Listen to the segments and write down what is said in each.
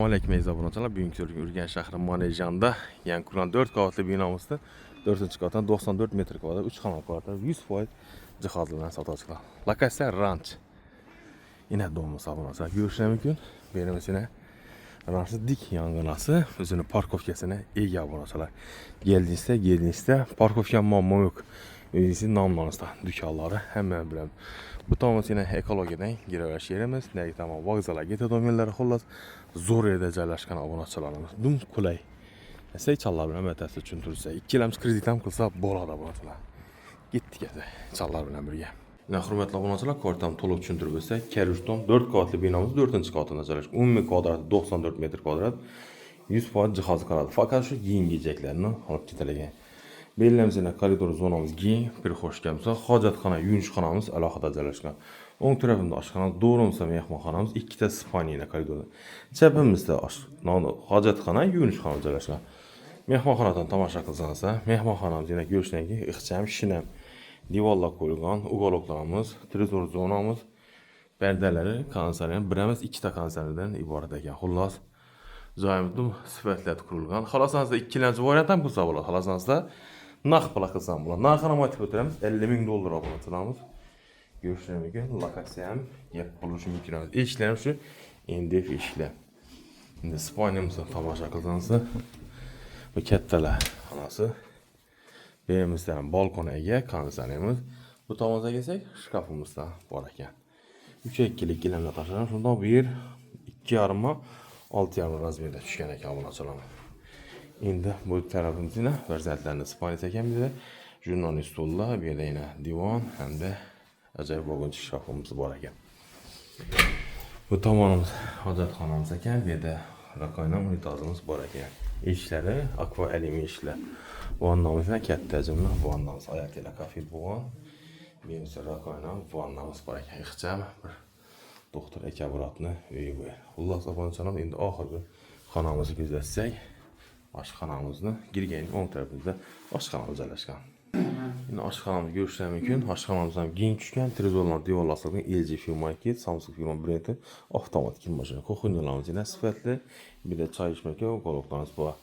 Aleyküm abunaçılar. Bugünkü söylediğim Ürgənç şəhəri Manejanda, yəni kurulan 4 qavatlı binamızda 4-cü qatdan 94 metr kvadrat, 3 xana kvadrat, 100% cihazlanan satıcılar. Lokasiya ranç. Yine dolmuş abunaçılar. Görüşlər mümkün. Benim içine rançın dik yanğınası, özünün parkovkasına ega abunaçılar. Geldinizdə parkovkan mamma yok. Özünüzün namlarınızda dükkanları hemen biləm. Bu tamamı yine ekologiyadan girəvəş yerimiz. Nəyi tamam vağzala getə domenləri xollas. Zor yerdə cərləşkən abunaçılarımız. Dum kulay. Səy çallar biləm ətəsi üçün turistə. 2 iləm kreditam qılsa bolada abunaçılar. Getdik əsə. Çallar biləm birgə. Yine hürmetli abunaçılar kvartam toluq üçün turistə. Kərüşton 4 qavatlı binamız 4-cü qatında cərləşir. 10 kvadrat 94 metr kvadrat. 100% cihazı qaradı. Fakat şu giyin giyecəklərini alıp getələyən. Belləmizdə koridor zonamız giyin, bir xoş gəlmişsə, hacatxana, yuyunçxanamız əlaqədə cərləşkən. Onun tərəfində aşxana, doğrumsa mehmanxanamız, 2 də spaniya ilə koridorda. Cəbimizdə hacatxana, yuyunçxana cərləşkən. Mehmanxanadan tamaşa qılsanızsa, mehmanxanamız yenə görüşünə ki, ixçəm, şinəm, divarla qoyulğan, uqaloqlarımız, trezor zonamız, bərdələri, konserlərin, birəməz 2 də konserlərdən ibarət edən. Xullas, cayımızda sifətlət qurulğan. Xalasanızda 2 lənci variantdan qılsa olar. Xalasanızda Naq plakasından bulan. Narxana motiv ötürəmiz 50.000 dollar abunatınamız. Görüşürəm ki, lokasiyam, yep buluşum yükürəmiz. İşlərim şu, indif işlə. İndi Spaniyamızda tamaşa qılsanızda, bu kəttələ anası. Beyimizdən balkona əgə, konserimiz. Bu tamaza gəlsək, şkafımız da var ekən. 3-2'lik giləmlə taşıram. Şunda 1, 2 yarıma, 6 yarım razmerdə düşkən ekən abunatçılarım. İndi bu tərəfimizdə vərzətlərində spaniya çəkən bir də jurnalin stolla, bir də yine divan, həm də acayip vaqon şkafımız var ekan. Bu tavanımız hacatxanamız ekan, bir də rakayla unitazımız var ekan. İşləri akva əlimi işlə. Vannamız ilə kətdə həcmli vannamız, ayaq ilə kafir buvan. Benim rakayla vannamız var ekan. İxcəm bir doktor əkəburatını öyə qoyur. Xullas abançanım, indi axırı xanamızı gözlətsək. Aşxanamızda girgəyin 10 tərəfimizdə aşxanamız yerləşkən. Yine aşxanamızı görüşlər mümkün. Aşxanamızdan giyin düşkən, trezorlan divarlasıqın LG firma 2, Samsung firma 1, avtomatik maşını. Koxunyalarımız yine sifətli. Bir də çay içmək o qoluqlarımız var.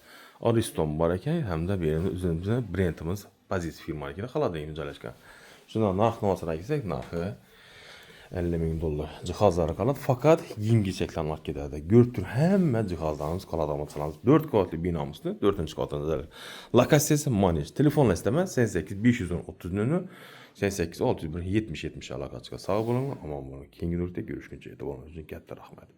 Ariston var ekan, həm də birinin üzərimizdə brendimiz Bazis firma 2-də xaladayım yerləşkən. Şundan narx növasına gəlsək, narxı 50.000 dollar cihazları qalır. Fakat yingi çəkilən mark gedərdə. Görtür həmmə cihazlarımız qaladamaçılarımız. 4 qavatlı binamızdır. 4-cü qatında gəlir. Lokasiyası Manej. Telefonla istəmə 88 510 30 nönü 88 601 70 70 əlaqə çıxır. Sağ olun. Aman olun. Kengürlükdə görüşüncə etibarınız üçün qəddər rəhmət.